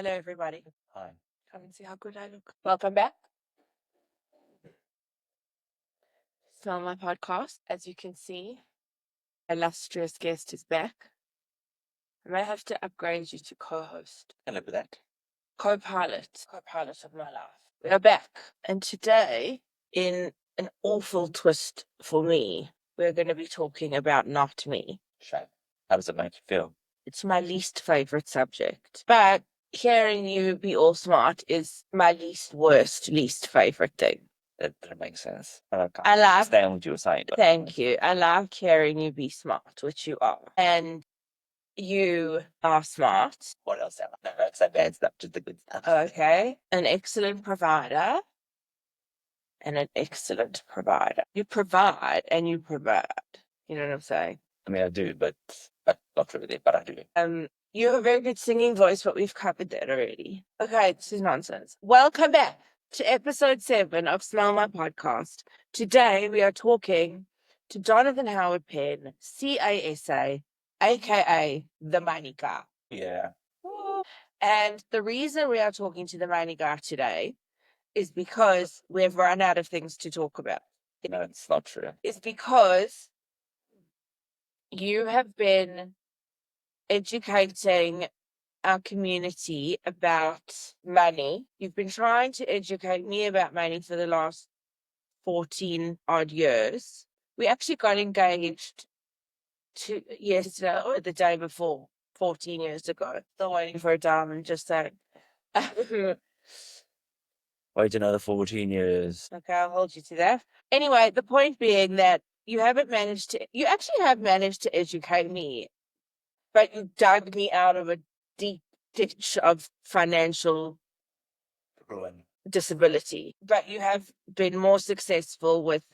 Hello, everybody. Hi. Come and see how good I look. Welcome back. Smell my podcast. As you can see, illustrious guest is back. I may have to upgrade you to co-host. Can I live with that? Co-pilot of my life. We are back. And today, in an awful twist for me, we're going to be talking about not me. Shame. How does it make you feel? It's my least favorite subject. But hearing you be all smart is my least favorite thing. That makes sense. I can't I like- understand what you were saying. But Thank you. I like hearing you be smart, which you are. And you are smart. What else? No, that's that bad stuff. Just the good stuff. Okay. An excellent provider. And an excellent provider. You provide and you provide. You know what I'm saying? I mean, I do, but not really. But I do. You have a very good singing voice, but we've covered that already. Okay, this is nonsense. Welcome back to episode 7 of Smell My Podcast. Today we are talking to Jonathan Howard Penn, CASA, aka the Money Guy. Yeah. And the reason we are talking to the Money Guy today is because we've run out of things to talk about. No, it's not true. It's because you have been educating our community about money. You've been trying to educate me about money for the last 14 odd years. We actually got engaged yesterday or the day before, 14 years ago. Still waiting for a diamond, just saying. Wait another 14 years. Okay, I'll hold you to that. Anyway, the point being that you actually have managed to educate me, but you dug me out of a deep ditch of financial Ruin. disability. But you have been more successful with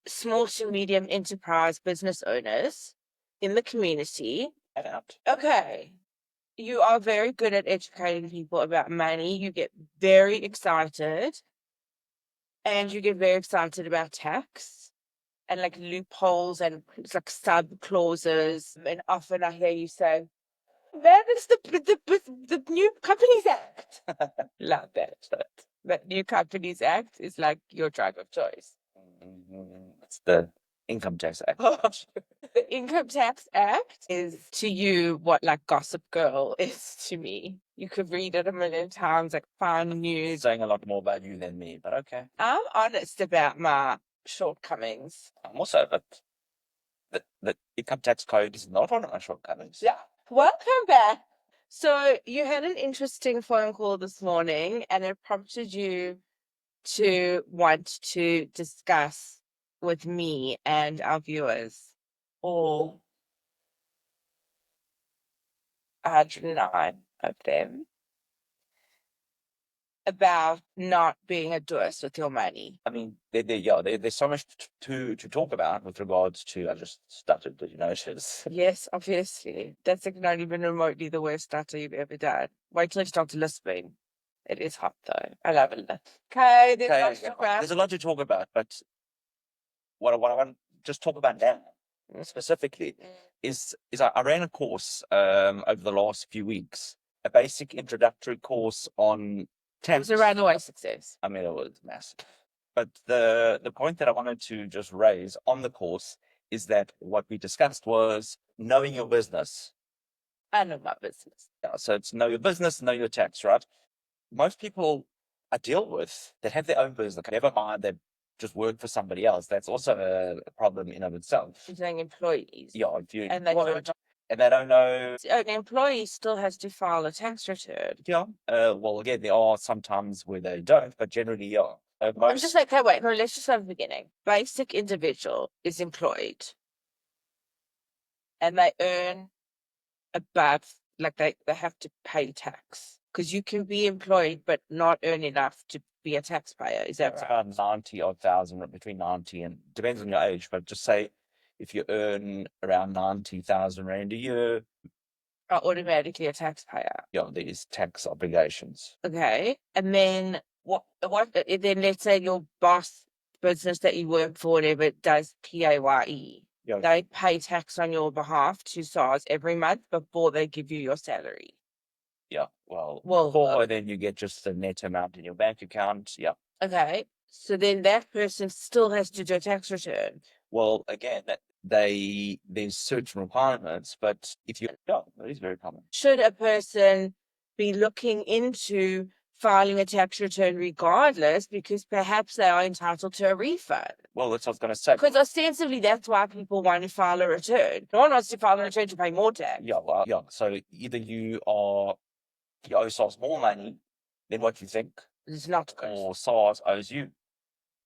small to medium enterprise business owners in the community. Out. Okay. You are very good at educating people about money. You get very excited. And you get very excited about tax and like loopholes and like sub clauses. And often I hear you say, that is the new Companies Act. Love that. That new Companies Act is like your drug of choice. It's the Income Tax Act. The Income Tax Act is to you what like Gossip Girl is to me. You could read it a million times, like find news. Saying a lot more about you than me, but okay. I'm honest about my shortcomings. I'm also, but the Income Tax Code is not one of my shortcomings. Yeah. Welcome back. So you had an interesting phone call this morning and it prompted you to want to discuss with me and our viewers, all 109 of them, about not being a doers with your money. I mean, there's so much to talk about with regards to. I just stuttered, did you notice? Yes, obviously. That's like not even remotely the worst stutter you've ever done. Wait till I start lisping. It is hot though. I love it. Okay, there's a lot to talk about, but what I want to just talk about now specifically is I ran a course over the last few weeks, a basic introductory course on tax. It was a runaway success. I mean, it was massive. But the point that I wanted to just raise on the course is that what we discussed was knowing your business. I know my business. Yeah, so it's know your business, know your tax, right? Most people I deal with that have their own business, never mind they just work for somebody else. That's also a problem in of itself. You're saying employees. Yeah, if you And they don't know. An employee still has to file a tax return. Yeah. Well, again, there are sometimes where they don't, but generally, yeah. I'm just like, okay, wait, no, let's just start at the beginning. Basic individual is employed. And they earn above, like they have to pay tax. Because you can be employed but not earn enough to be a taxpayer. Is that right? Around 90 odd thousand, between 90 and depends on your age, but just say if you earn around 90,000 Rand a year, are automatically a taxpayer. Yeah, these tax obligations. Okay. And then what then let's say your boss business that you work for, whatever, does PAYE. Yeah. They pay tax on your behalf to SARS every month before they give you your salary. Yeah. Well, Well, before then you get just the net amount in your bank account. Yeah. Okay. So then that person still has to do a tax return. Well, again, there's certain requirements, but if you yeah, that is very common. Should a person be looking into filing a tax return regardless because perhaps they are entitled to a refund? Well, that's what I was going to say. Because ostensibly that's why people want to file a return. No one wants to file a return to pay more tax. Yeah, well, yeah. So either you owe SARS more money than what you think, It's not good. or SARS owes you.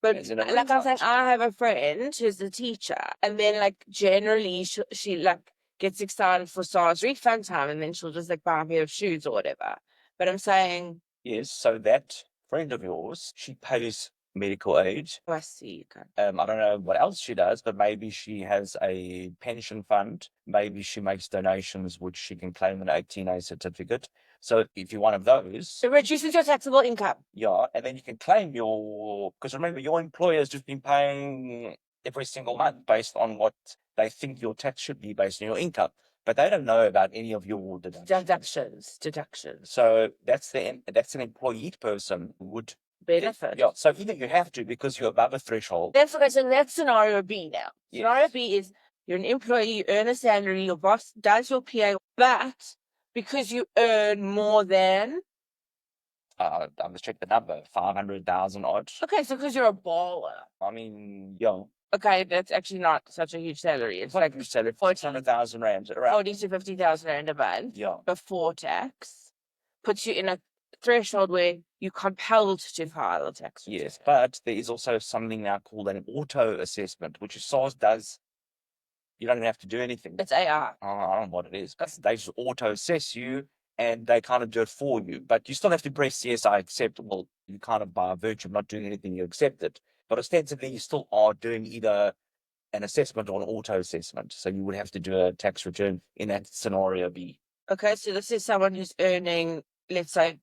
But As in a like I was saying, refund. I have a friend who's a teacher, and then like generally she like gets excited for SARS refund time, and then she'll just like buy a pair of shoes or whatever. But I'm saying, Yes, so that friend of yours, she pays medical aid. oh, I see. Okay. I don't know what else she does, but maybe she has a pension fund. Maybe she makes donations, which she can claim an 18A certificate. So if you're one of those, It reduces your taxable income. yeah, and then you can claim because remember, your employer's just been paying every single month based on what they think your tax should be based on your income. But they don't know about any of your deductions. Deductions. So that's an employee person who would Benefit. Yeah. So either you have to because you're above a threshold. That's okay. So that's scenario B now. Yes. Scenario B is you're an employee, you earn a salary, your boss does your PA, but because you earn more than I must check the number, 500,000 odd. okay, so because you're a baller. I mean, yeah. Okay, that's actually not such a huge salary. It's like 400,000 rand around. 40 to 50,000 rand a month. Yeah. Before tax puts you in a threshold where you're compelled to file a tax return. Yes, but there is also something now called an auto assessment, which SARS does. You don't even have to do anything. It's AI. I don't know what it is, but they just auto assess you and they kind of do it for you. But you still have to press yes, I accept. Well, you kind of by virtue of not doing anything, you accept it. But ostensibly, you still are doing either an assessment or an auto assessment. So you would have to do a tax return in that scenario B. Okay, so this is someone who's earning, let's say,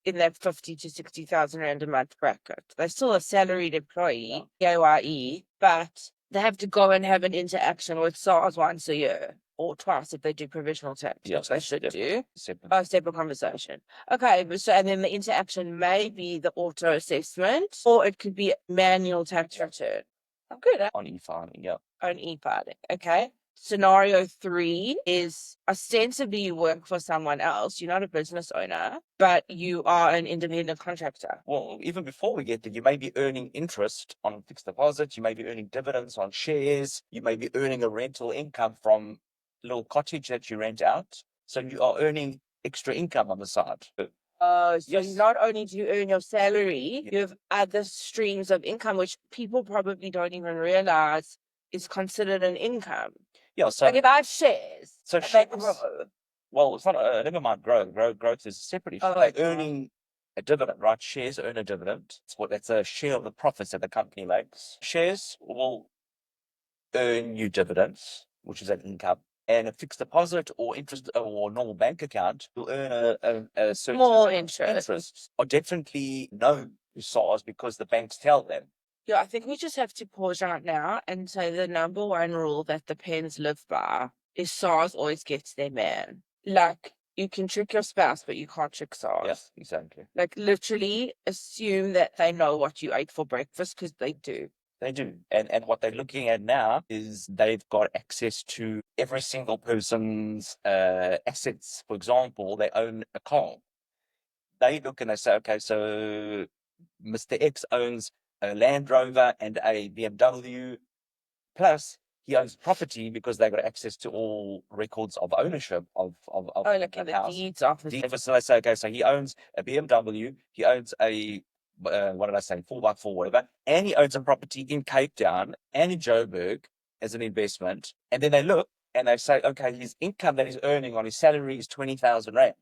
in that 50 to 60,000 rand a month bracket. They're still a salaried employee, PAYE, but they have to go and have an interaction with SARS once a year or twice if they do provisional tax. Yeah, which they should do. Separate. Separate conversation. Okay, but so and then the interaction may be the auto assessment, or it could be manual tax return. Oh, good. On e-filing, yeah. On e-filing. Okay. Scenario 3 is ostensibly you work for someone else. You're not a business owner, but you are an independent contractor. Well, even before we get there, you may be earning interest on fixed deposits. You may be earning dividends on shares. You may be earning a rental income from a little cottage that you rent out. So you are earning extra income on the side. So Yes. not only do you earn your salary, you have other streams of income, which people probably don't even realize is considered an income. Yeah, so Like if I have shares, so and they shares, grow, well, it's not never mind growth. Growth is a separate issue. Oh, They're okay. earning a dividend, right? Shares earn a dividend. That's a share of the profits that the company makes. Shares will earn you dividends, which is an income. And a fixed deposit or interest or normal bank account will earn a certain more interest. are definitely known to SARS because the banks tell them. Yeah, I think we just have to pause right now and say the number one rule that the Pens live by is SARS always gets their man. Like, you can trick your spouse, but you can't trick SARS. Yes, exactly. Like, literally assume that they know what you ate for breakfast because they do. They do. And what they're looking at now is they've got access to every single person's assets. For example, they own a car. They look and they say, okay, so Mr. X owns a Land Rover and a BMW, plus he owns property because they got access to all records of ownership of like in the the house. deeds office. So they say, okay, so he owns a BMW, he owns a what did I say, 4x4, whatever, and he owns a property in Cape Town and in Joburg as an investment. And then they look and they say, okay, his income that he's earning on his salary is 20,000 rand.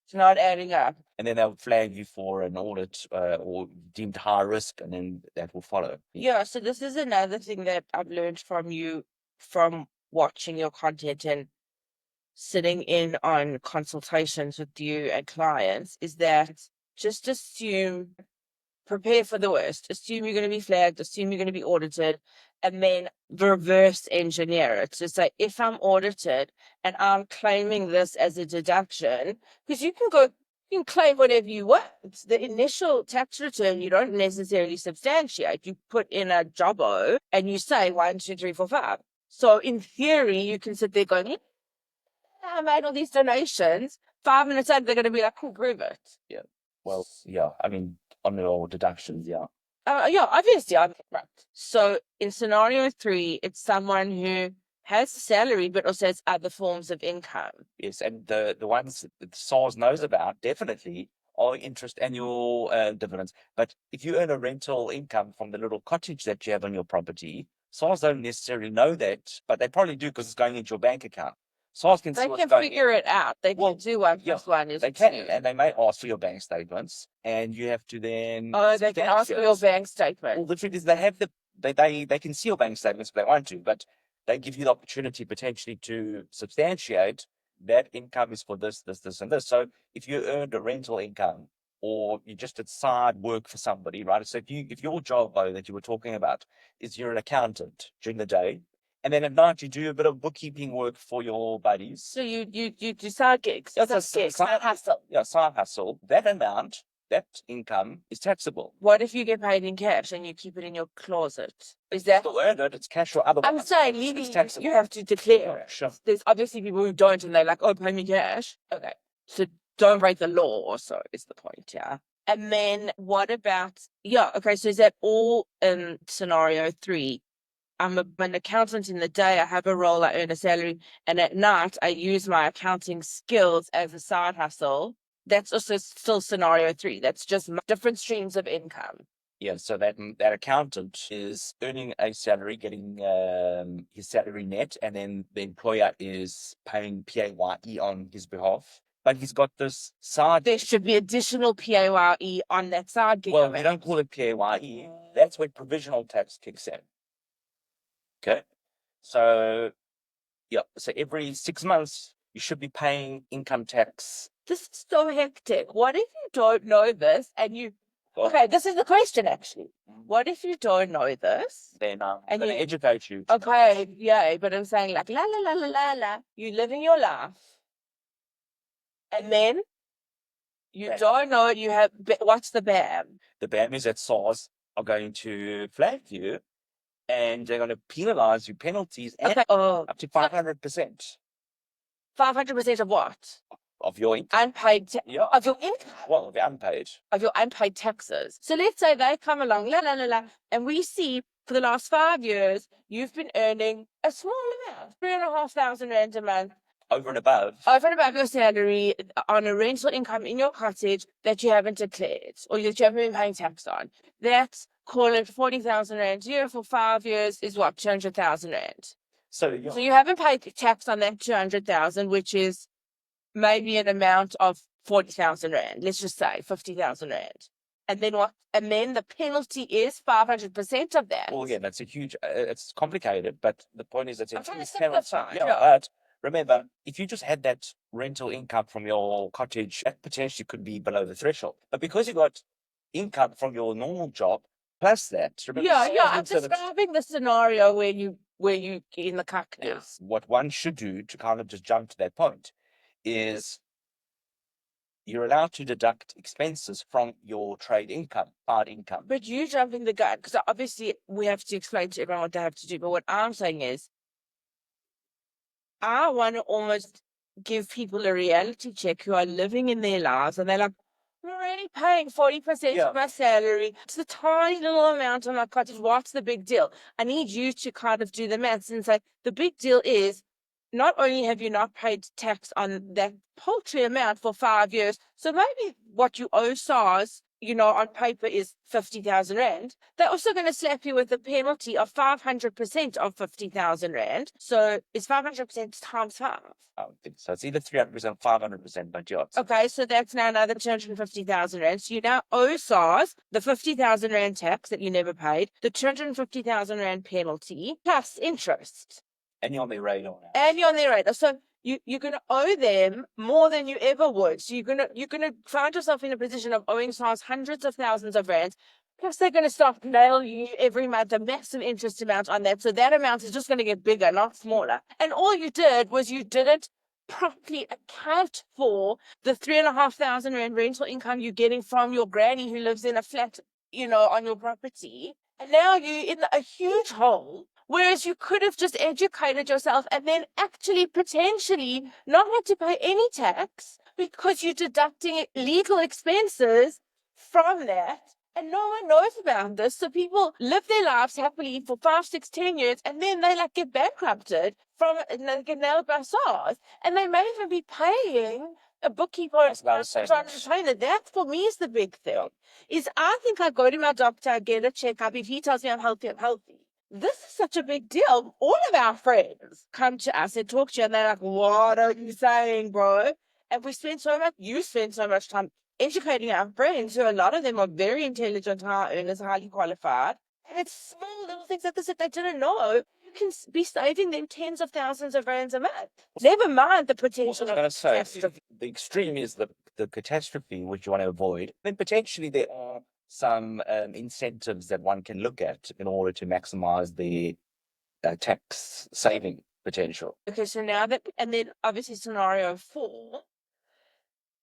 It's not adding up. And then they'll flag you for an audit or deemed high risk, and then that will follow. Yeah, so this is another thing that I've learned from you from watching your content and sitting in on consultations with you and clients is that just assume prepare for the worst, assume you're going to be flagged, assume you're going to be audited, and then reverse engineer it to say, if I'm audited and I'm claiming this as a deduction, because you can claim whatever you want. The initial tax return, you don't necessarily substantiate. You put in a jobbo and you say 1, 2, 3, 4, 5. So in theory, you can sit there going, I made all these donations. 5 minutes later, they're going to be like, cool, prove it. Yeah. Well, yeah. I mean, on the deductions, yeah. Yeah, obviously, I'm right. So in scenario 3, it's someone who has a salary but also has other forms of income. Yes, and the ones that SARS knows about definitely are interest annual dividends. But if you earn a rental income from the little cottage that you have on your property, SARS don't necessarily know that, but they probably do because it's going into your bank account. SARS can see They what's can going figure it out. They can do 1 plus 1 is They 2. can, and they may ask for your bank statements, and you have to then. Oh, they can ask for your bank statement. Well, the truth is, they have they can see your bank statements if they want to, but they give you the opportunity potentially to substantiate that income is for this, this, this, and this. So if you earned a rental income, or you just did side work for somebody, right? So if your job, though, that you were talking about is you're an accountant during the day, and then at night you do a bit of bookkeeping work for your buddies. So you do side gigs. That's a side hustle. Yeah, side hustle. That amount, that income is taxable. What if you get paid in cash and you keep it in your closet? Is that? Still earned it. It's cash or otherwise. I'm saying legally you have to declare it. Sure. There's obviously people who don't and they're like, oh, pay me cash. Okay. So don't break the law also is the point, yeah. And then what about, yeah, okay, so is that all in scenario 3? I'm an accountant in the day, I have a role, I earn a salary, and at night I use my accounting skills as a side hustle. That's also still scenario 3. That's just different streams of income. Yeah, so that accountant is earning a salary, getting his salary net, and then the employer is paying PAYE on his behalf. But he's got this side. There should be additional PAYE on that side gig. Well, we don't call it PAYE. That's where provisional tax kicks in. Okay, so yeah, so every 6 months you should be paying income tax. This is so hectic. What if you don't know this and you? Okay, this is the question actually. What if you don't know this? Then I'm going to educate you. Okay, yeah, but I'm saying like la la la la la la. You living your life, and then you don't know it. You have what's the BAM? The BAM is that SARS are going to flag you, and they're going to penalize you penalties up to 500%. 500% of what? Of your income. Unpaid. Of your income. Well, of your unpaid. Of your unpaid taxes. So let's say they come along, la la la la, and we see for the last 5 years you've been earning a small amount, 3,500 rand a month. Over and above. Over and above your salary on a rental income in your cottage that you haven't declared or that you haven't been paying tax on. That's, call it 40,000 rand a year for 5 years is what, 200,000 rand. So you haven't paid tax on that 200,000, which is maybe an amount of 40,000 rand. Let's just say 50,000 rand. And then what? And then the penalty is 500% of that. Well, yeah, that's a huge. It's complicated, but the point is it's a huge penalty. Yeah. But remember, if you just had that rental income from your cottage, that potentially could be below the threshold. But because you got income from your normal job plus that, remember, I'm describing the scenario where you in the cuck now. Yes. What one should do to kind of just jump to that point is you're allowed to deduct expenses from your trade income, hard income. But you jumping the gun, because obviously we have to explain to everyone what they have to do. But what I'm saying is, I want to almost give people a reality check who are living in their lives and they're like, I'm already paying 40% of my salary. It's a tiny little amount on my cottage. What's the big deal? I need you to kind of do the maths and say, the big deal is not only have you not paid tax on that paltry amount for 5 years, so maybe what you owe SARS, on paper is 50,000 rand. They're also going to slap you with a penalty of 500% of 50,000 rand. So it's 500% times 5. I don't think so. It's either 300%, 500%, but yeah. Okay, so that's now another 250,000 rand. So you now owe SARS the 50,000 rand tax that you never paid, the 250,000 rand penalty, plus interest. And you're on their radar now. And you're on their radar. So you're gonna owe them more than you ever would. So you're gonna find yourself in a position of owing SARS hundreds of thousands of rands. Plus, they're going to start nailing you every month a massive interest amount on that. So that amount is just going to get bigger, not smaller. And all you did was you didn't properly account for the 3,500 rand rental income you're getting from your granny who lives in a flat, on your property. And now you're in a huge hole. Whereas you could have just educated yourself and then actually potentially not had to pay any tax because you're deducting legal expenses from that. And no one knows about this. So people live their lives happily for 5, 6, 10 years, and then they get bankrupted get nailed by SARS. And they may even be paying a bookkeeper trying to train that. That for me is the big thing. Is I think I go to my doctor, I get a checkup. If he tells me I'm healthy, I'm healthy. This is such a big deal. All of our friends come to us and talk to you, and they're like, "What are you saying, bro?" And you spend so much time educating our friends, who a lot of them are very intelligent, high earners, highly qualified. And it's small little things like this that they didn't know. You can be saving them tens of thousands of rands a month. Never mind the potential. I was going to say, the extreme is the catastrophe, which you want to avoid. Then potentially there are some incentives that one can look at in order to maximize the tax saving potential. Okay, so and then obviously scenario 4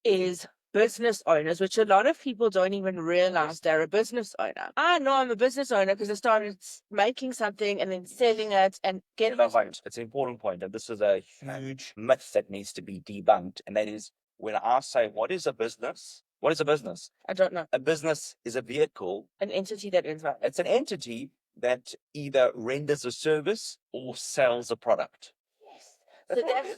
is business owners, which a lot of people don't even realize they're a business owner. I know I'm a business owner because I started making something and then selling it and getting it. It's an important point, and this is a huge myth that needs to be debunked, and that is when I say, what is a business? What is a business? I don't know. A business is a vehicle. An entity that is right. It's an entity that either renders a service or sells a product.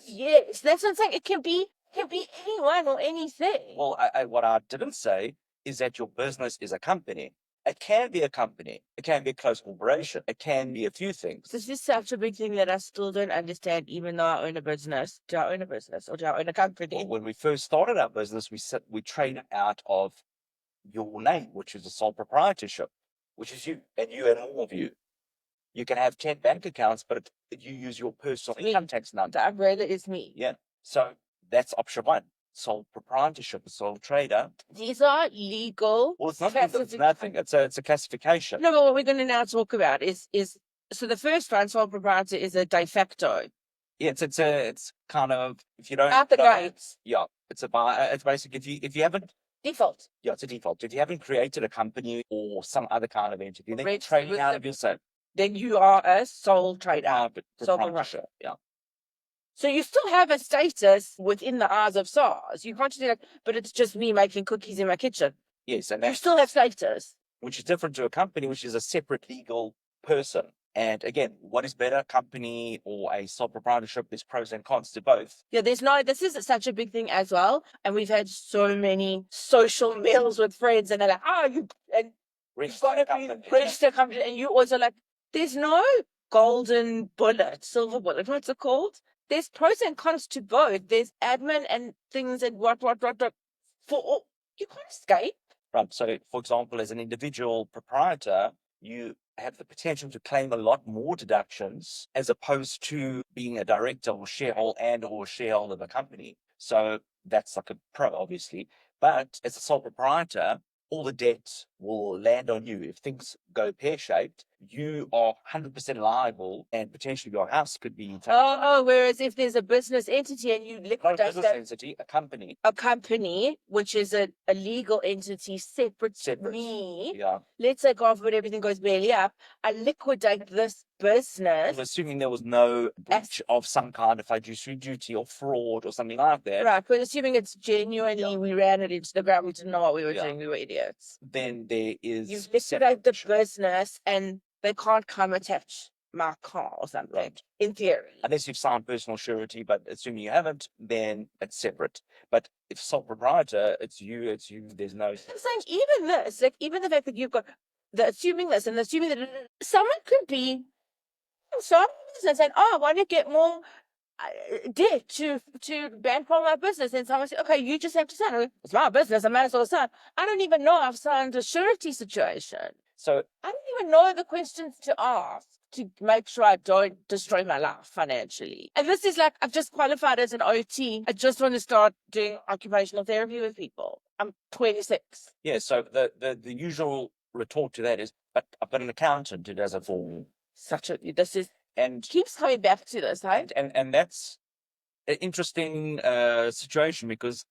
Yes. That's what I'm saying. It can be anyone or anything. Well, what I didn't say is that your business is a company. It can be a company. It can be a close corporation. It can be a few things. This is such a big thing that I still don't understand, even though I own a business. Do I own a business or do I own a company? Well, when we first started our business, we traded out of your name, which is a sole proprietorship, which is you and all of you. You can have 10 bank accounts, but you use your personal income tax number. The umbrella is me. Yeah. So that's option 1. Sole proprietorship, a sole trader. These are legal. Well, it's nothing. It's a classification. No, but what we're going to now talk about is so the first one, sole proprietor, is a de facto. Yeah, it's kind of, if you don't out the gates. Yeah, it's basically if you haven't default. Yeah, it's a default. If you haven't created a company or some other kind of entity, then you're trading out of yourself. Then you are a sole trader. Sole proprietor. Yeah. So you still have a status within the eyes of SARS. You can't do that, but it's just me making cookies in my kitchen. Yes, and you still have status. Which is different to a company, which is a separate legal person. And again, what is better, company or a sole proprietorship? There's pros and cons to both. Yeah, this is such a big thing as well. And we've had so many social meals with friends, and they're like, you've got to register a company. And you also like, there's no golden bullet, silver bullet, what's it called? There's pros and cons to both. There's admin and things and what. For all, you can't escape. Right. So, for example, as an individual proprietor, you have the potential to claim a lot more deductions as opposed to being a director or shareholder of a company. So that's like a pro, obviously. But as a sole proprietor, all the debt will land on you. If things go pear-shaped, you are 100% liable, and potentially your house could be. Whereas if there's a business entity and you liquidate not a business entity, a company, which is a legal entity separate to me. Yeah. Let's say, God forbid, everything goes belly up. I liquidate this business. Assuming there was no breach of some kind of fiduciary duty or fraud or something like that. Right, but assuming it's genuinely, we ran it into the ground, we didn't know what we were doing, we were idiots. Then there is. You liquidate the business and they can't come attach my car or something, right, in theory. Unless you've signed personal surety, but assuming you haven't, then it's separate. But if sole proprietor, it's you, there's no. It's like even this, even the fact that you've got assuming this and assuming that someone could be some business and I want to get more debt to bankroll my business, and someone said, okay, you just have to sign. It's my business, I might as well sign. I don't even know I've signed a surety situation. So I don't even know the questions to ask. to make sure I don't destroy my life financially. And this is like, I've just qualified as an OT. I just want to start doing occupational therapy with people. I'm 26. Yeah, so the usual retort to that is, but I've got an accountant who does it for me. This is, And keeps coming back to this, hey? and that's an interesting situation because,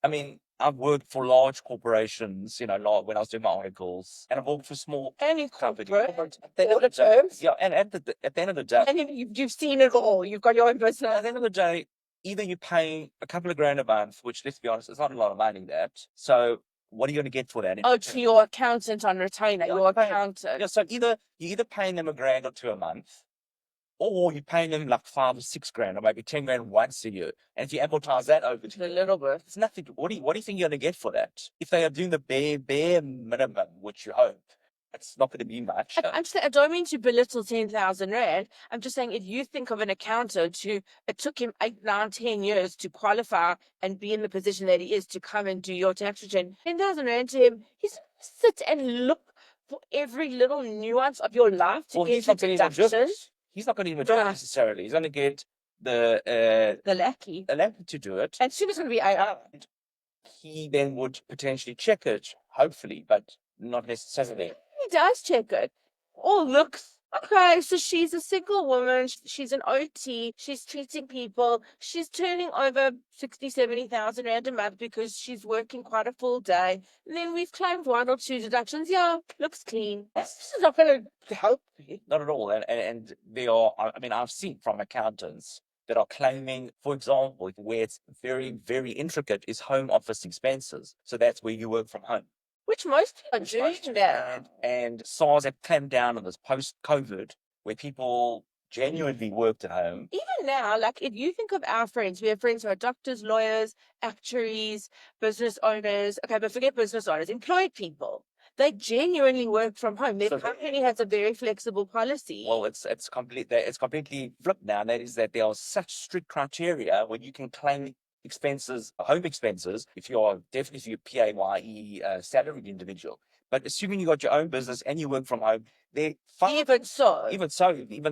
I mean, I've worked for large corporations, when I was doing my articles, and I've worked for small Any companies. corporate, all the terms. Yeah, and at the end of the day, And you've seen it all. You've got your own business. at the end of the day, either you pay a couple of grand a month, which, let's be honest, is not a lot of money. That so, what are you going to get for that? Oh, to your accountant on retainer, your accountant. Yeah, so you're either paying them a grand or two a month, or you're paying them like 5 or 6 grand, or maybe 10 grand once a year. And if you amortize that over a little bit, it's nothing. What do you think you're going to get for that? If they are doing the bare minimum, which you hope, it's not going to be much. I don't mean to belittle 10,000 rand. I'm just saying, if you think of an accountant who it took him 8, 9, 10 years to qualify and be in the position that he is to come and do your tax return, 10,000 rand to him, he's going to sit and look for every little nuance of your life to get the deductions. He's not going to even do it necessarily. He's going to get the lackey to do it. And soon it's going to be AI. He then would potentially check it, hopefully, but not necessarily. He does check it. Oh, looks. Okay, so she's a single woman. She's an OT. She's treating people. She's turning over 60, 70,000 rand a month because she's working quite a full day. And then we've claimed 1 or 2 deductions. Yeah, looks clean. This is not going to help you. Not at all. And they are, I mean, I've seen from accountants that are claiming, for example, where it's very, very intricate is home office expenses. So that's where you work from home. Which most people are doing now. And SARS have clamped down on this post-COVID where people genuinely worked at home. Even now, like if you think of our friends, we have friends who are doctors, lawyers, actuaries, business owners. Okay, but forget business owners, employed people. They genuinely work from home. Their company has a very flexible policy. Well, it's completely flipped now. And that is that there are such strict criteria when you can claim expenses, home expenses, if you're PAYE salaried individual. But assuming you got your own business and you work from home, even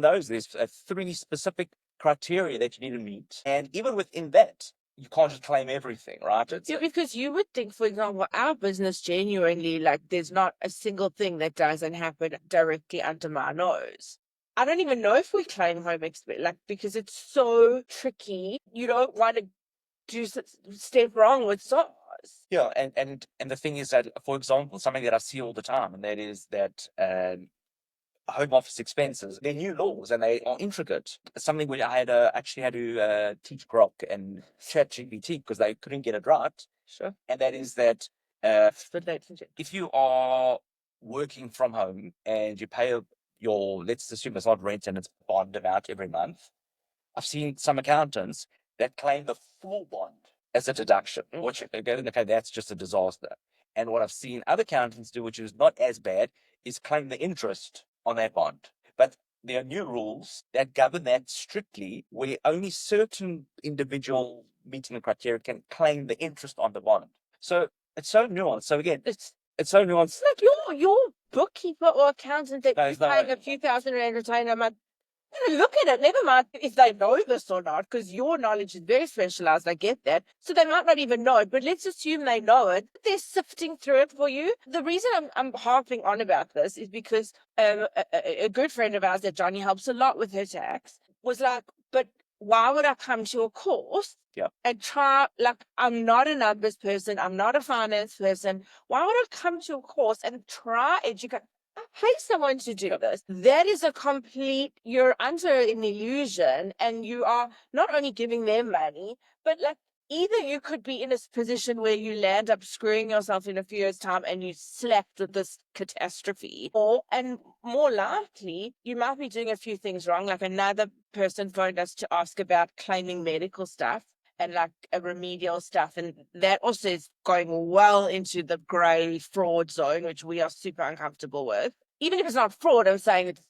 those, there's 3 specific criteria that you need to meet. And even within that, you can't just claim everything, right? Because you would think, for example, our business genuinely, like there's not a single thing that doesn't happen directly under my nose. I don't even know if we claim home expense, like because it's so tricky. You don't want to do step wrong with SARS. Yeah, and the thing is that, for example, something that I see all the time, and that is that home office expenses, they're new laws and they are intricate. Something which I actually had to teach Grok and ChatGPT because they couldn't get it right. Sure. And that is that if you are working from home and you pay your, let's assume it's not rent and it's bond amount every month, I've seen some accountants that claim the full bond as a deduction, which, okay, that's just a disaster. And what I've seen other accountants do, which is not as bad, is claim the interest on that bond. But there are new rules that govern that strictly, where only certain individual meeting the criteria can claim the interest on the bond. So it's so nuanced. So again, it's so nuanced. It's like your bookkeeper or accountant that you're paying a few thousand rand retainer a month. Look at it. Never mind if they know this or not, because your knowledge is very specialized. I get that. So they might not even know it, but let's assume they know it. They're sifting through it for you. The reason I'm harping on about this is because a good friend of ours that Jonny helps a lot with her tax was like, but why would I come to a course and try, like, I'm not a numbers person, I'm not a finance person. Why would I come to a course and try educate? Pay someone to do this. That is a complete, you're under an illusion and you are not only giving them money, but like either you could be in a position where you land up screwing yourself in a few years' time and you slapped with this catastrophe, and more likely, you might be doing a few things wrong. Like another person phoned us to ask about claiming medical stuff and like a remedial stuff. And that also is going well into the grey fraud zone, which we are super uncomfortable with. Even if it's not fraud, I'm saying it's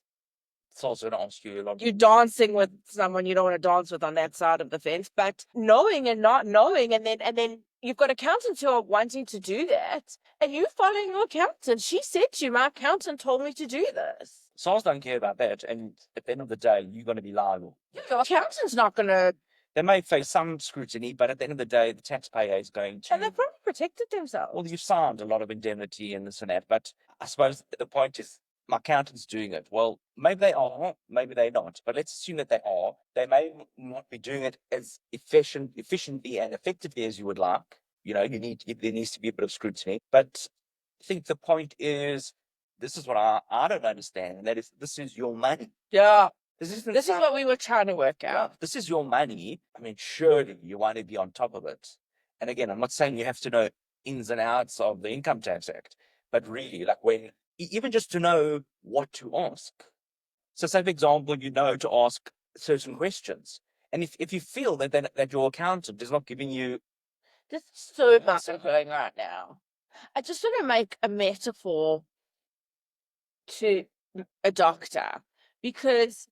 also going to ask you a lot. You're dancing with someone you don't want to dance with on that side of the fence, but knowing and not knowing, and then you've got accountants who are wanting to do that, and you following your accountant. She said to you, my accountant told me to do this. SARS don't care about that. And at the end of the day, you're going to be liable. Your accountant's not going to. They may face some scrutiny, but at the end of the day, the taxpayer is going to. And they've probably protected themselves. Well, you've signed a lot of indemnity and this and that. But I suppose the point is, my accountant's doing it. Well, maybe they are, maybe they're not. But let's assume that they are. They may not be doing it as efficiently and effectively as you would like. You know, there needs to be a bit of scrutiny. But I think the point is, this is what I don't understand, and that is, this is your money. Yeah. This is what we were trying to work out. This is your money. I mean, surely you want to be on top of it. And again, I'm not saying you have to know ins and outs of the Income Tax Act, but really, like, when even just to know what to ask. So, say for example, you know to ask certain questions, and if you feel that your accountant is not giving you, There's so much going right now. I just want to make a metaphor to a doctor, because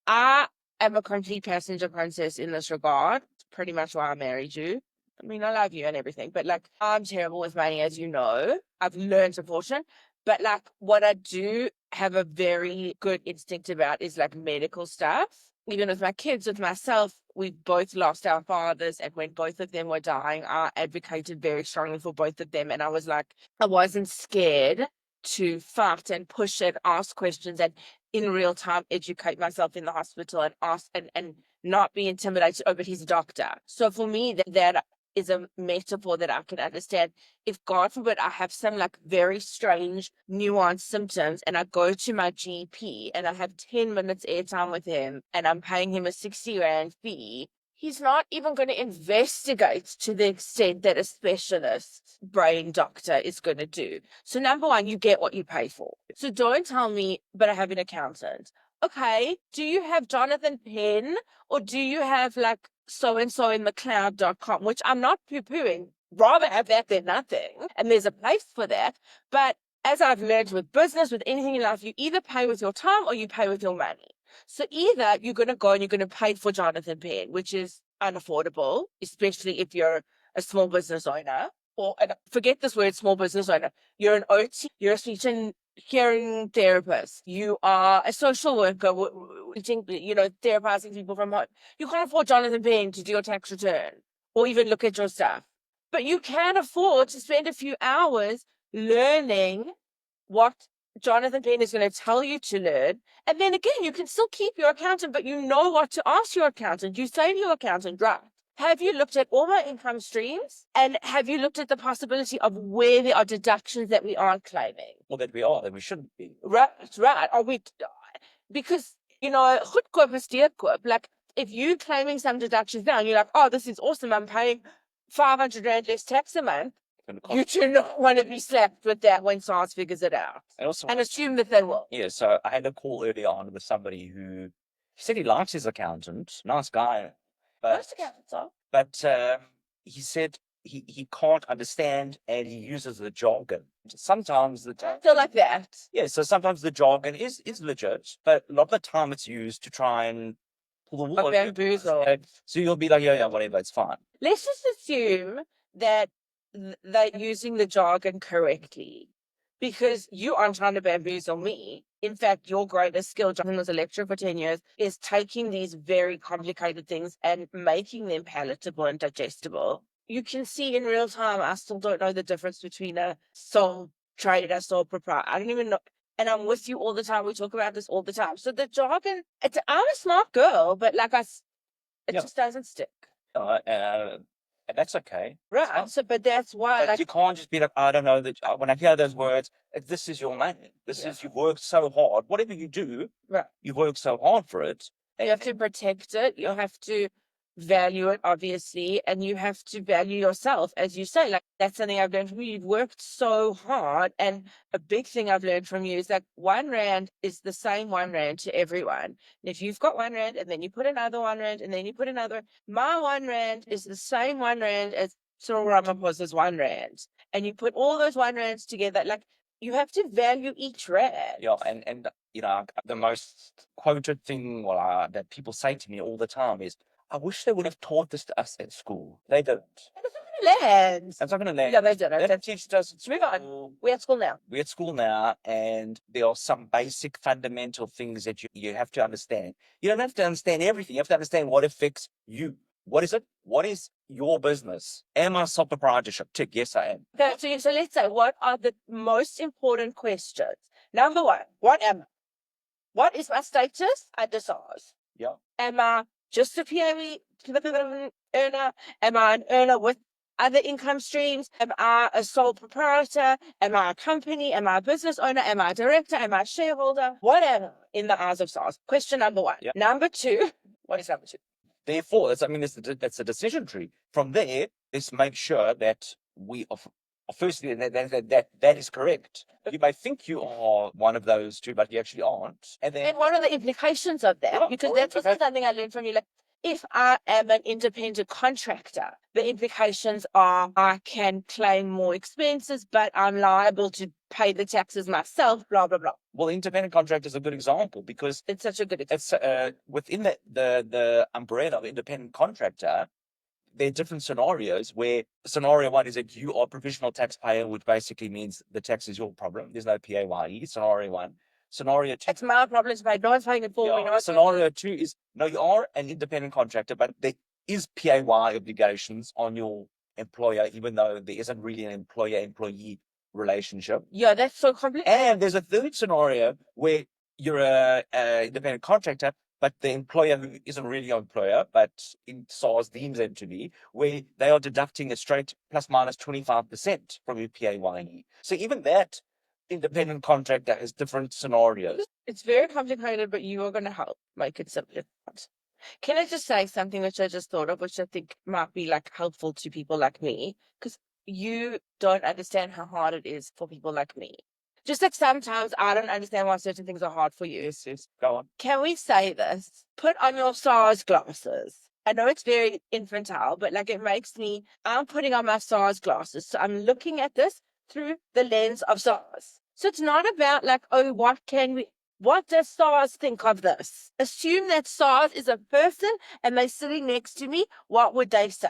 I am a complete passenger princess in this regard. It's pretty much why I married you. I mean, I love you and everything, but like, I'm terrible with money, as you know. I've learned a portion, but like, what I do have a very good instinct about is like medical stuff. Even with my kids, with myself, we both lost our fathers, and when both of them were dying, I advocated very strongly for both of them. And I was like, I wasn't scared to fight and push and ask questions and in real time educate myself in the hospital and ask and not be intimidated. Oh, but he's a doctor. So for me, that is a metaphor that I can understand. If God forbid I have some like very strange nuanced symptoms and I go to my GP and I have 10 minutes airtime with him and I'm paying him a 60 Rand fee, he's not even going to investigate to the extent that a specialist brain doctor is going to do. So number one, you get what you pay for. So don't tell me, but I have an accountant. Okay, do you have Jonathan Penn, or do you have like so-and-so in the cloud.com, which I'm not poo-pooing. Rather have that than nothing. And there's a place for that. But as I've learned with business, with anything in life, you either pay with your time or you pay with your money. So either you're going to go and you're going to pay for Jonathan Penn, which is unaffordable, especially if you're a small business owner, or and forget this word, small business owner. You're an OT, you're a speech and hearing therapist, you are a social worker, therapizing people from home. You can't afford Jonathan Penn to do your tax return or even look at your stuff. But you can afford to spend a few hours learning what Jonathan Penn is going to tell you to learn. And then again, you can still keep your accountant, but you know what to ask your accountant. You say to your accountant, right, have you looked at all my income streams? And have you looked at the possibility of where there are deductions that we aren't claiming? well, that we are, that we shouldn't be. Right. Are we? Because, goedkoop is deurkoop. Like, if you're claiming some deductions now, and you're like, oh, this is awesome, I'm paying 500 Rand less tax a month. You do not want to be slapped with that when SARS figures it out. And assume that they will. Yeah, so I had a call early on with somebody who he said he likes his accountant, nice guy. Most accountants are. But he said he can't understand and he uses the jargon. Sometimes the I feel like that. Yeah, so sometimes the jargon is legit, but a lot of the time it's used to try and pull the wool. Bamboozle. So you'll be like, yeah, whatever, it's fine. Let's just assume that they're using the jargon correctly, because you aren't trying to bamboozle me. In fact, your greatest skill, Jonathan was a lecturer for 10 years, is taking these very complicated things and making them palatable and digestible. You can see in real time, I still don't know the difference between a sole trader, sole proprietor. I don't even know. And I'm with you all the time. We talk about this all the time. So the jargon, I'm a smart girl, but it just doesn't stick. And that's okay. Right. So, but that's why. But you can't just be like, I don't know, that when I hear those words, this is your money. You've worked so hard. Whatever you do, right, you've worked so hard for it. You have to protect it. You have to value it, obviously, and you have to value yourself, as you say. Like, that's something I've learned from you. You've worked so hard, and a big thing I've learned from you is that 1 Rand is the same 1 Rand to everyone. And if you've got 1 Rand and then you put another 1 Rand and then you put another, my 1 Rand is the same 1 Rand as Cyril Ramaphosa's 1 Rand, and you put all those 1 Rands together. Like, you have to value each Rand. Yeah, and the most quoted thing that people say to me all the time is, I wish they would have taught this to us at school. They don't. land. It's not going to land. Yeah, they did. They don't teach us at Move on. school. We're at school now. We're at school now, and there are some basic fundamental things that you have to understand. You don't have to understand everything. You have to understand what affects you. What is it? What is your business? Am I sole proprietorship? Tick, yes, I am. Okay, so let's say, what are the most important questions? Number one, what am I? What is my status under SARS? Yeah. Am I just a PAE earner? Am I an earner with other income streams? Am I a sole proprietor? Am I a company? Am I a business owner? Am I a director? Am I a shareholder? Whatever in the eyes of SARS. Question number one. Yeah. Number two, what is number two? Therefore, that's a decision tree. From there, let's make sure that we are. Firstly, that is correct. You may think you are one of those two, but you actually aren't. And what are the implications of that? Because that's also something I learned from you. Like, if I am an independent contractor, the implications are I can claim more expenses, but I'm liable to pay the taxes myself, blah, blah, blah. Well, independent contractor is a good example because it's such a good example. It's within the umbrella of independent contractor. There are different scenarios where scenario one is that you are a provisional taxpayer, which basically means the tax is your problem. There's no PAYE. Scenario one. Scenario two. It's my problem. No one's paying it for me. Scenario two is no, you are an independent contractor, but there is PAYE obligations on your employer, even though there isn't really an employer-employee relationship. Yeah, that's so complicated. And there's a third scenario where you're a independent contractor, but the employer who isn't really your employer, but in SARS deems them to be, where they are deducting a straight plus minus 25% from your PAYE. So even that independent contractor has different scenarios. It's very complicated, but you are going to help make it simpler. Can I just say something which I just thought of, which I think might be like helpful to people like me? Because you don't understand how hard it is for people like me. Just like sometimes I don't understand why certain things are hard for you. Yes, go on. Can we say this? Put on your SARS glasses. I know it's very infantile, but like I'm putting on my SARS glasses. So I'm looking at this through the lens of SARS. So it's not about like, oh, what does SARS think of this? Assume that SARS is a person and they're sitting next to me. What would they say?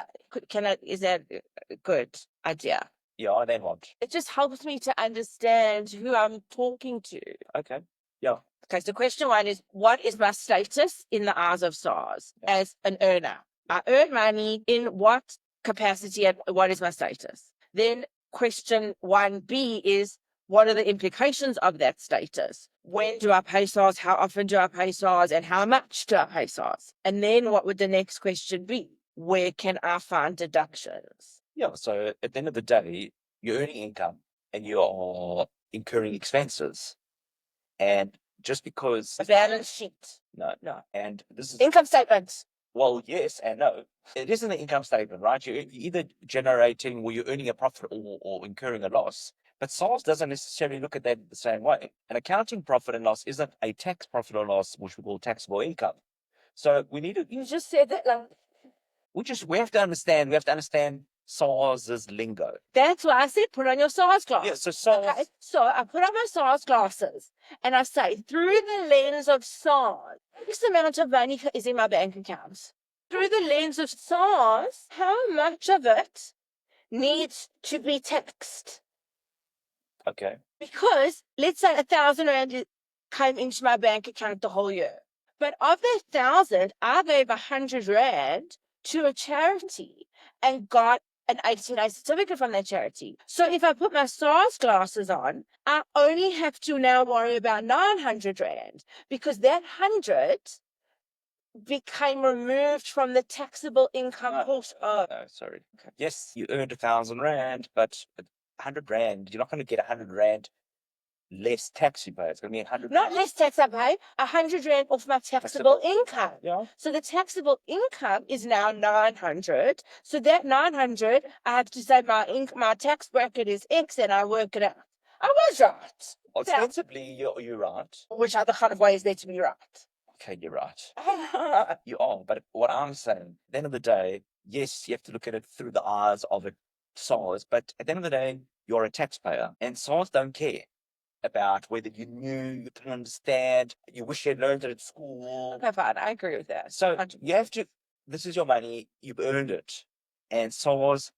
Is that a good idea? Yeah, then what? It just helps me to understand who I'm talking to. Okay. Yeah. Okay, so question one is, what is my status in the eyes of SARS as an earner? I earn money in what capacity and what is my status? Then question 1B is, what are the implications of that status? When do I pay SARS? How often do I pay SARS? And how much do I pay SARS? And then what would the next question be? Where can I find deductions? Yeah, so at the end of the day, you're earning income and you are incurring expenses. And just because... A balance sheet. No. And this is... Income statements. Well, yes and no. It isn't the income statement, right? You're either generating or you're earning a profit or incurring a loss. But SARS doesn't necessarily look at that the same way. An accounting profit and loss isn't a tax profit or loss, which we call taxable income. So we need to... You just said that like... We have to understand SARS's lingo. That's why I said put on your SARS glasses. Yeah, so SARS... Okay, so I put on my SARS glasses and I say, through the lens of SARS, this amount of money is in my bank account. Through the lens of SARS, how much of it needs to be taxed? Okay. Because let's say 1,000 rand came into my bank account the whole year. But of that 1,000, I gave 100 rand to a charity and got an 18A certificate from that charity. So if I put my SARS glasses on, I only have to now worry about 900 rand because that 100 became removed from the taxable income portion. Oh, sorry. Okay. Yes, you earned 1,000 rand, but 100 rand, you're not going to get 100 rand less tax you pay. It's going to be 100. Not less tax I pay, 100 rand off my taxable income. Yeah. So the taxable income is now 900. So that 900, I have to say my tax bracket is X and I work it out. I was right. Ostensibly, you're right. Which other kind of way is there to be right? Okay, you're right. You are. But what I'm saying, at the end of the day, yes, you have to look at it through the eyes of a SARS, but at the end of the day, you're a taxpayer, and SARS don't care about whether you knew, you didn't understand, you wish you had learned it at school. Okay, fine. I agree with that. So you have to, this is your money, you've earned it. And SARS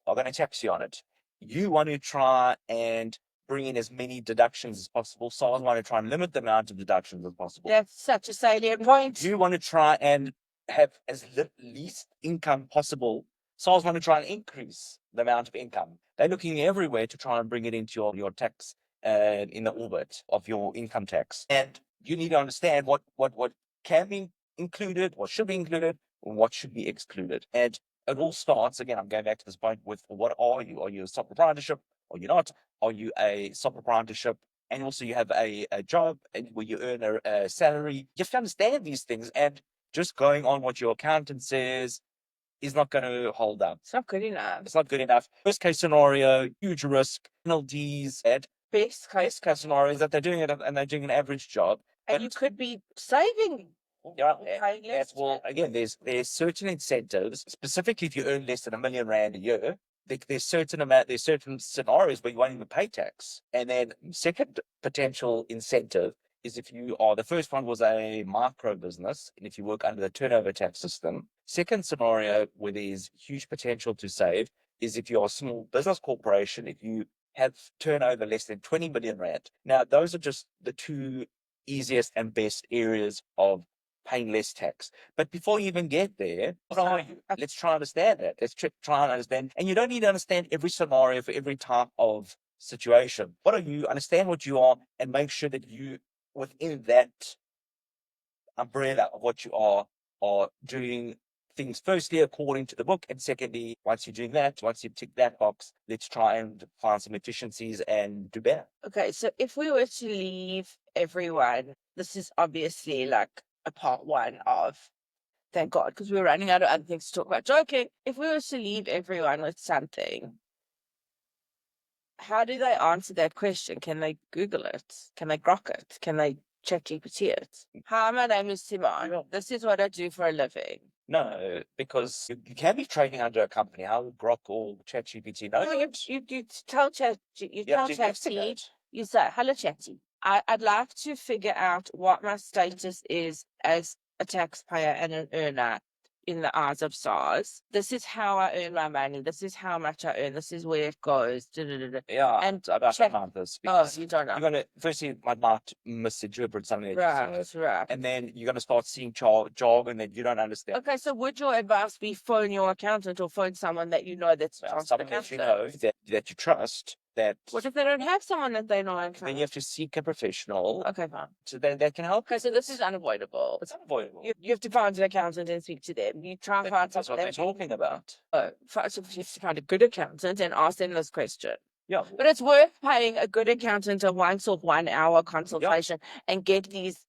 are going to tax you on it. You want to try and bring in as many deductions as possible. SARS want to try and limit the amount of deductions as possible. That's such a salient point. You want to try and have as least income possible. SARS want to try and increase the amount of income. They're looking everywhere to try and bring it into your tax in the orbit of your income tax. And you need to understand what can be included, what should be included, and what should be excluded. And it all starts, again, I'm going back to this point with what are you? Are you a sole proprietorship? Are you not? Are you a sole proprietorship? And also you have a job and where you earn a salary. You have to understand these things, and just going on what your accountant says is not going to hold up. It's not good enough. It's not good enough. Worst case scenario, huge risk, penalties. At Best case scenario is that they're doing it and they're doing an average job. And you could be saving. Yeah, well, again, there's certain incentives, specifically if you earn less than R1 million a year. There's certain scenarios where you won't even pay tax. And then second potential incentive is if you are, the first one was a micro business, and if you work under the turnover tax system. Second scenario where there's huge potential to save is if you're a small business corporation, if you have turnover less than 20 million rand. Now, those are just the two easiest and best areas of paying less tax. But before you even get there, what are you? Let's try and understand that. Let's try and understand. And you don't need to understand every scenario for every type of situation. What are you? Understand what you are and make sure that you, within that umbrella of what you are doing things firstly according to the book, and secondly, once you're doing that, once you tick that box, let's try and find some efficiencies and do better. Okay, so if we were to leave everyone, this is obviously like a part one of, thank God, because we're running out of other things to talk about. Joking. If we were to leave everyone with something, how do they answer that question? Can they Google it? Can they grok it? Can they ChatGPT it? Hi, my name is Simon. This is what I do for a living. No, because you can be trading under a company. How would Grok or ChatGPT know? No, you tell Chatty, you say, hello Chatty, I'd like to figure out what my status is as a taxpayer and an earner in the eyes of SARS. This is how I earn my money. This is how much I earn. This is where it goes. Yeah, and I don't know this. Oh, you don't know. You're gonna firstly might misinterpret something. Right. And then you're gonna start seeing jargon that you don't understand. Okay, so would your advice be phone your accountant or phone someone that you know that's someone that you know that you trust? What if they don't have someone that they know? Then you have to seek a professional. Okay, fine. So that can help. Okay, so this is unavoidable. It's unavoidable. You have to find an accountant and speak to them. You try and find That's what they're talking about. So you have to find a good accountant and ask them this question. Yeah. But it's worth paying a good accountant a once-off 1 hour consultation and get these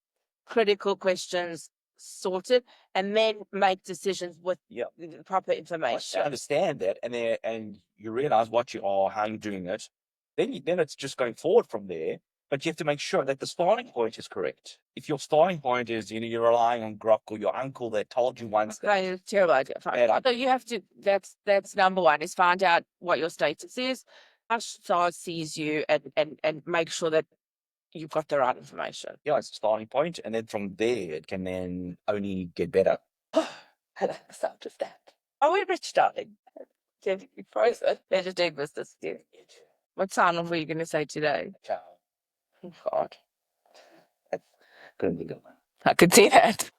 critical questions sorted and then make decisions with the proper information. Once you understand that and you realize what you are, how you're doing it, then it's just going forward from there. But you have to make sure that the starting point is correct. If your starting point is, you're relying on Grok or your uncle that told you once. Okay, terrible idea. Fine. So you have to, that's number one, is find out what your status is, how SARS sees you, and make sure that you've got the right information. Yeah, it's a starting point. And then from there, it can then only get better. I like the sound of that. Are we rich, darling? You frozen. Better do business, dear. What sign were you going to say today? Ciao. Oh, God. That's going to be good. I could see that.